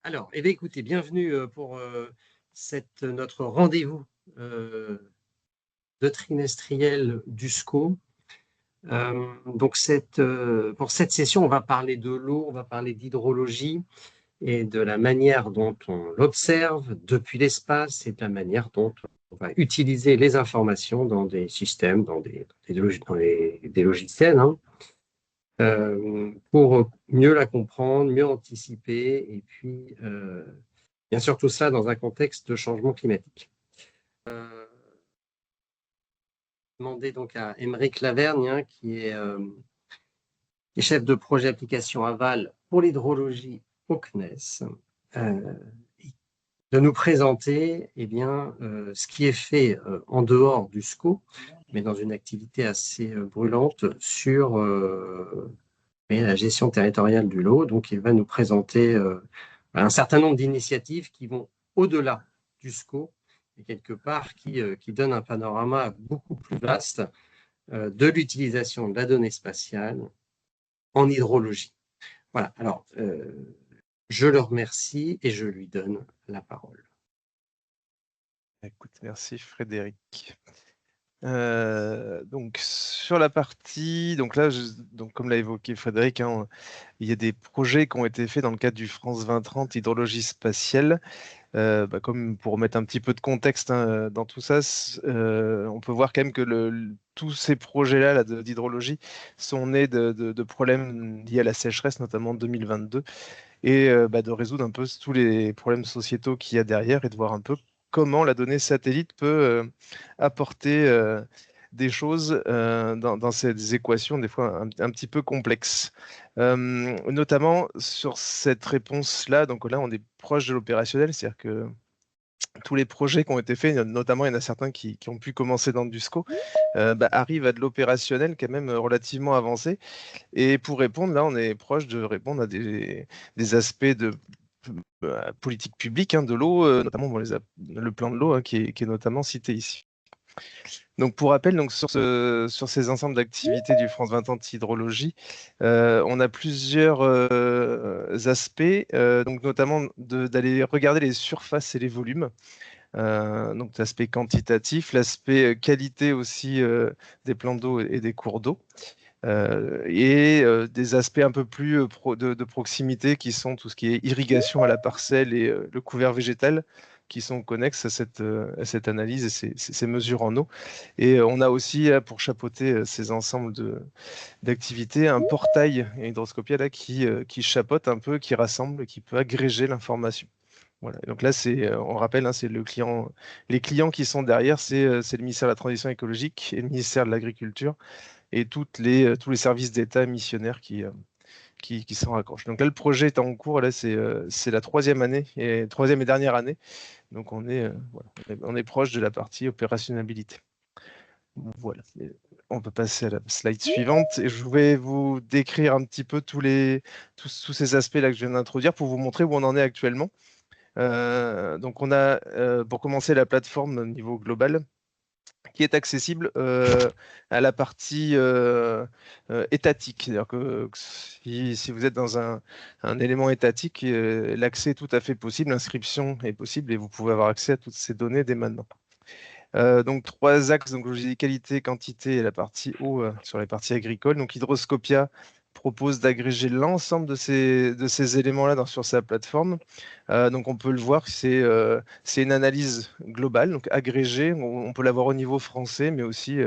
Alors, écoutez, bienvenue pour notre rendez-vous euh, de trimestriel du SCO. Donc, pour cette session, on va parler de l'eau, on va parler d'hydrologie et de la manière dont on l'observe depuis l'espace et de la manière dont on va utiliser les informations dans des systèmes, des logiciels, hein, pour mieux la comprendre, mieux anticiper et puis bien sûr, tout ça dans un contexte de changement climatique. Demander donc à Émeric Lavergne, hein, qui est chef de projet application aval pour l'hydrologie au CNES, de nous présenter ce qui est fait en dehors du SCO, mais dans une activité assez brûlante sur la gestion territoriale de l'eau. Donc, il va nous présenter un certain nombre d'initiatives qui vont au-delà du SCO et quelque part qui donnent un panorama beaucoup plus vaste de l'utilisation de la donnée spatiale en hydrologie. Voilà, alors je le remercie et je lui donne la parole. Écoute, merci Frédéric. Donc sur la partie, donc là, donc comme l'a évoqué Frédéric, hein, il y a des projets qui ont été faits dans le cadre du France 2030 hydrologie spatiale. Comme pour mettre un petit peu de contexte, hein, dans tout ça, on peut voir quand même que tous ces projets-là là, d'hydrologie sont nés de problèmes liés à la sécheresse, notamment en 2022, et de résoudre un peu tous les problèmes sociétaux qu'il y a derrière et de voir un peu comment la donnée satellite peut apporter des choses dans ces équations, des fois un petit peu complexes. Notamment sur cette réponse-là, donc là, on est proche de l'opérationnel, c'est-à-dire que tous les projets qui ont été faits, notamment il y en a certains qui ont pu commencer dans du SCO, arrivent à de l'opérationnel quand même relativement avancé. Et pour répondre, là, on est proche de répondre à des aspects de politique publique, hein, de l'eau, notamment le plan de l'eau, hein, qui est notamment cité ici. Donc, pour rappel, donc, sur ces ensembles d'activités du France 20 ans hydrologie, on a plusieurs aspects, donc notamment d'aller regarder les surfaces et les volumes. Donc, l'aspect quantitatif, l'aspect qualité aussi des plans d'eau et des cours d'eau. Et des aspects un peu plus de proximité qui sont tout ce qui est irrigation à la parcelle et le couvert végétal qui sont connexes à cette analyse et ces mesures en eau. Et on a aussi, pour chapeauter ces ensembles d'activités, un portail Hydroscopia là, qui chapeaute un peu, qui rassemble, qui peut agréger l'information. Voilà. Et donc là, on rappelle, hein, c'est les clients qui sont derrière, c'est le ministère de la Transition écologique et le ministère de l'Agriculture et tous les services d'État missionnaires qui s'en raccrochent. Donc là, le projet est en cours. Là, c'est la troisième et dernière année. Donc on est proche de la partie opérationnalité. Voilà. On peut passer à la slide suivante. Et je vais vous décrire un petit peu tous ces aspects-là que je viens d'introduire pour vous montrer où on en est actuellement. Donc on a, pour commencer, la plateforme au niveau global, qui est accessible à la partie étatique. C'est-à-dire que si vous êtes dans un élément étatique, l'accès est tout à fait possible, l'inscription est possible et vous pouvez avoir accès à toutes ces données dès maintenant. Donc trois axes, donc j'ai dit qualité, quantité et la partie eau sur les parties agricoles. Donc Hydroscopia propose d'agréger l'ensemble de ces éléments-là sur sa plateforme. Donc on peut le voir, c'est une analyse globale, donc agrégée. On peut l'avoir au niveau français, mais aussi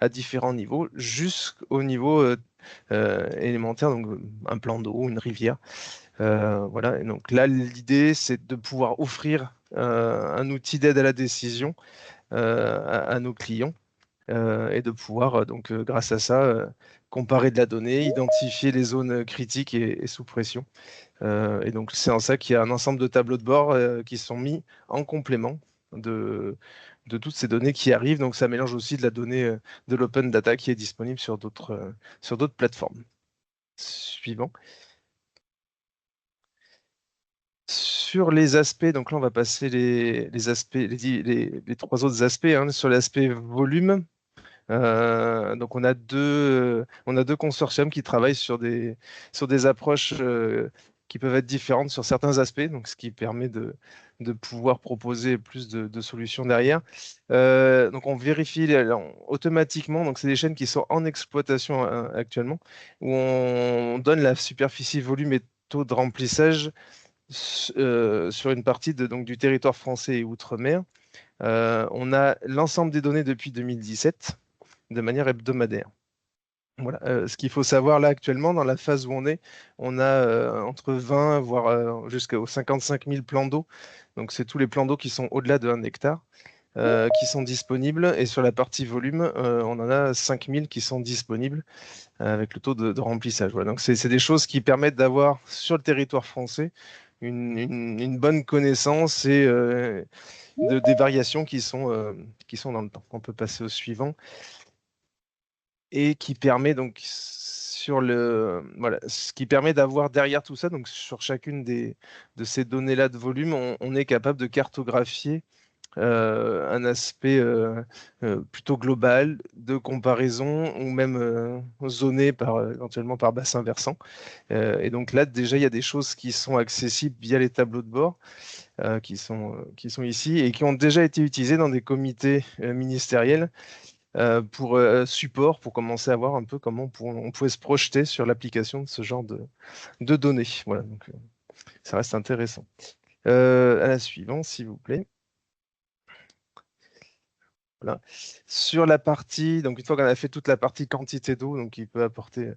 à différents niveaux, jusqu'au niveau élémentaire, donc un plan d'eau, une rivière. Voilà. Et donc là, l'idée, c'est de pouvoir offrir un outil d'aide à la décision à nos clients et de pouvoir, grâce à ça, comparer de la donnée, identifier les zones critiques et sous pression. Et donc, c'est en ça qu'il y a un ensemble de tableaux de bord qui sont mis en complément de toutes ces données qui arrivent. Donc, ça mélange aussi de la donnée de l'open data qui est disponible sur d'autres plateformes. Suivant. Sur les aspects, donc là, on va passer les aspects, les trois autres aspects, hein, sur l'aspect volume. Donc on a deux consortiums qui travaillent sur des approches qui peuvent être différentes sur certains aspects, donc ce qui permet de pouvoir proposer plus de solutions derrière. Donc on vérifie automatiquement, donc c'est des chaînes qui sont en exploitation actuellement, où on donne la superficie, volume et taux de remplissage sur une partie donc, du territoire français et outre-mer. On a l'ensemble des données depuis 2017 de manière hebdomadaire. Voilà. Ce qu'il faut savoir là actuellement, dans la phase où on a entre 20 voire jusqu'aux 55 000 plans d'eau. Donc c'est tous les plans d'eau qui sont au-delà de 1 hectare qui sont disponibles. Et sur la partie volume, on en a 5 000 qui sont disponibles avec le taux de remplissage. Voilà. Donc c'est des choses qui permettent d'avoir sur le territoire français une bonne connaissance et des variations qui sont dans le temps. On peut passer au suivant. Et qui permet donc ce qui permet d'avoir derrière tout ça, donc sur chacune de ces données-là de volume, on est capable de cartographier un aspect plutôt global de comparaison ou même zoné éventuellement par bassin versant. Et donc là, déjà, il y a des choses qui sont accessibles via les tableaux de bord qui sont ici et qui ont déjà été utilisées dans des comités ministériels pour support, pour commencer à voir un peu comment on pouvait se projeter sur l'application de ce genre de données. Voilà, donc ça reste intéressant. À la suivante, s'il vous plaît. Voilà. Sur la partie, donc une fois qu'on a fait toute la partie quantité d'eau, donc qui peut apporter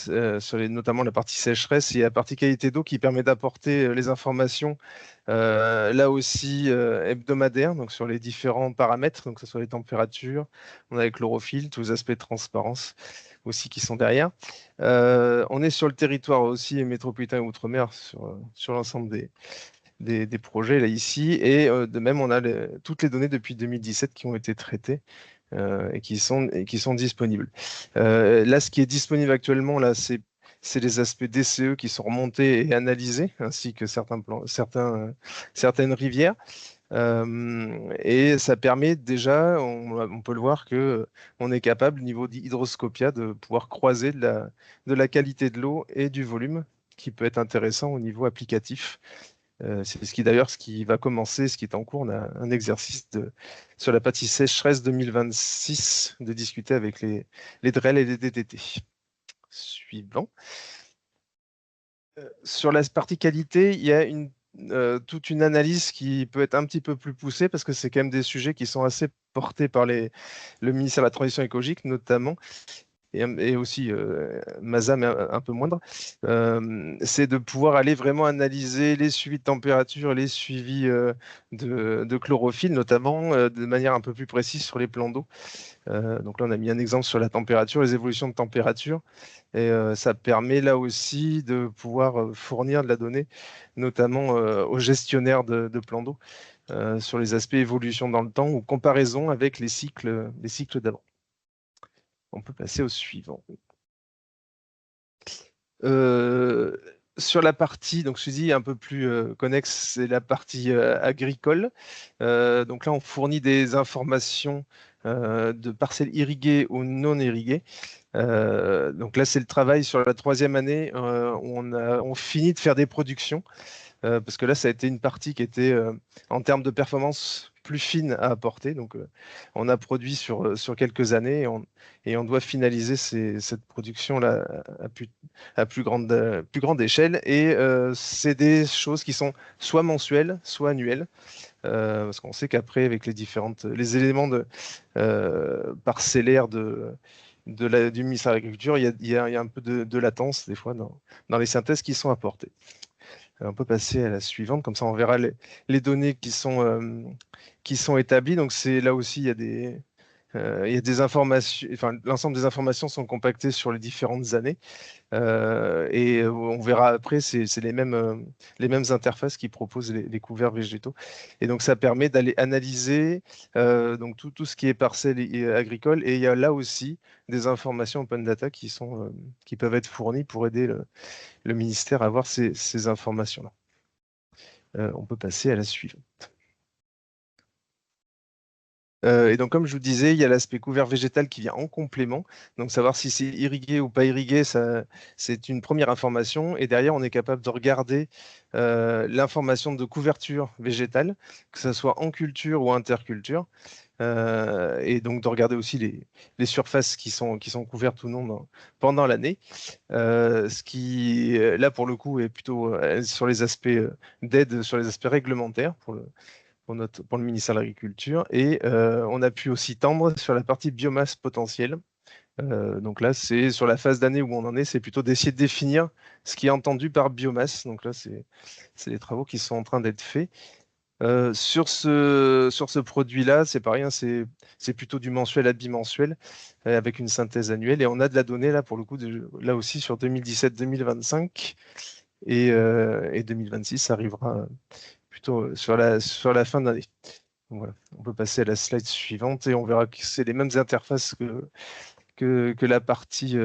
notamment la partie sécheresse, et la partie qualité d'eau qui permet d'apporter les informations là aussi hebdomadaires, donc sur les différents paramètres, donc que ce soit les températures, on a les chlorophylles, tous les aspects de transparence aussi qui sont derrière. On est sur le territoire aussi métropolitain et outre-mer sur l'ensemble des projets là ici. Et de même, on a toutes les données depuis 2017 qui ont été traitées et qui sont disponibles. Là, ce qui est disponible actuellement, là, c'est les aspects DCE qui sont remontés et analysés, ainsi que certaines rivières. Et ça permet déjà, on peut le voir, que on est capable, au niveau d'hydroscopia, de pouvoir croiser de la qualité de l'eau et du volume, qui peut être intéressant au niveau applicatif. C'est ce qui va commencer, ce qui est en cours. On a un exercice sur la partie sécheresse 2026 de discuter avec les DREL et les DTT. Suivant. Sur la partie qualité, il y a toute une analyse qui peut être un petit peu plus poussée parce que c'est quand même des sujets qui sont assez portés par le ministère de la Transition écologique notamment. Et aussi Masa, mais un peu moindre, c'est de pouvoir aller vraiment analyser les suivis de température, les suivis de chlorophylle, notamment de manière un peu plus précise sur les plans d'eau. Donc là, on a mis un exemple sur la température, les évolutions de température, et ça permet là aussi de pouvoir fournir de la donnée, notamment aux gestionnaires de plans d'eau, sur les aspects évolution dans le temps ou comparaison avec les cycles d'avant. On peut passer au suivant. Sur la partie, donc je dis un peu plus connexe, c'est la partie agricole. Donc là, on fournit des informations de parcelles irriguées ou non irriguées. Donc là, c'est le travail sur la 3e année où on finit de faire des productions. Parce que là, ça a été une partie qui était, en termes de performance, plus fine à apporter. Donc, on a produit sur quelques années et on doit finaliser cette production-là à plus grande échelle. Et c'est des choses qui sont soit mensuelles, soit annuelles. Parce qu'on sait qu'après, avec les éléments parcellaires du ministère de l'Agriculture, il y a un peu de latence, des fois, dans les synthèses qui sont apportées. On peut passer à la suivante, comme ça on verra les données qui sont établies. Donc c'est là aussi, il y a des informations, enfin l'ensemble des informations sont compactées sur les différentes années. Et on verra après, c'est les mêmes interfaces qui proposent les couverts végétaux. Et donc ça permet d'aller analyser donc tout ce qui est parcelle agricole. Et il y a là aussi des informations open data qui peuvent être fournies pour aider le ministère à avoir ces informations-là. On peut passer à la suivante. Et donc, comme je vous disais, il y a l'aspect couvert végétal qui vient en complément. Donc, savoir si c'est irrigué ou pas irrigué, ça, c'est une première information. Et derrière, on est capable de regarder l'information de couverture végétale, que ce soit en culture ou interculture. Et donc, de regarder aussi les surfaces qui sont couvertes ou non pendant l'année. Ce qui, là, pour le coup, est plutôt sur les aspects d'aide, sur les aspects réglementaires pour le ministère de l'Agriculture. Et on a pu aussi tendre sur la partie biomasse potentielle. Donc là, c'est sur la phase d'année où on en est, c'est plutôt d'essayer de définir ce qui est entendu par biomasse. Donc là, c'est des travaux qui sont en train d'être faits. Sur ce produit-là, c'est pas rien, c'est plutôt du mensuel à bimensuel avec une synthèse annuelle. Et on a de la donnée là pour le coup, là aussi sur 2017-2025 et 2026, ça arrivera plutôt sur la fin d'année. Voilà. On peut passer à la slide suivante et on verra que c'est les mêmes interfaces que la partie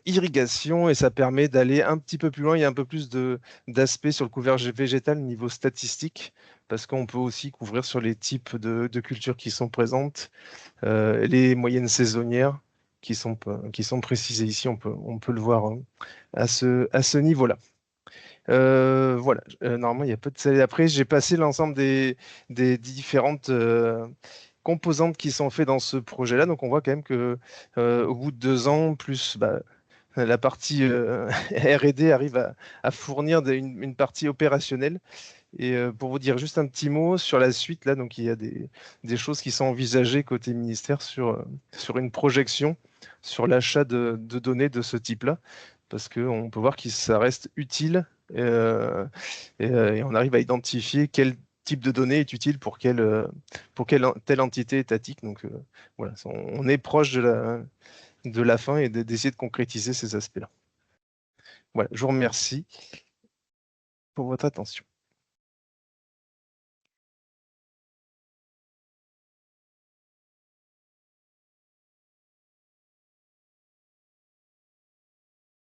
irrigation et ça permet d'aller un petit peu plus loin. Il y a un peu plus d'aspect sur le couvert végétal niveau statistique parce qu'on peut aussi couvrir sur les types de cultures qui sont présentes, les moyennes saisonnières qui sont précisées ici. On peut le voir hein, à ce niveau-là. Voilà, normalement, il y a peu de salé. Après, j'ai passé l'ensemble des différentes composantes qui sont faites dans ce projet-là. Donc, on voit quand même que au bout de 2 ans, plus bah, la partie R&D arrive à fournir une partie opérationnelle. Et pour vous dire juste un petit mot sur la suite, là, donc il y a des choses qui sont envisagées côté ministère sur une projection sur l'achat de données de ce type-là, parce qu'on peut voir que ça reste utile et on arrive à identifier quel type de données est utile pour telle entité étatique. Donc voilà, on est proche de la fin et d'essayer de concrétiser ces aspects-là. Voilà, je vous remercie pour votre attention.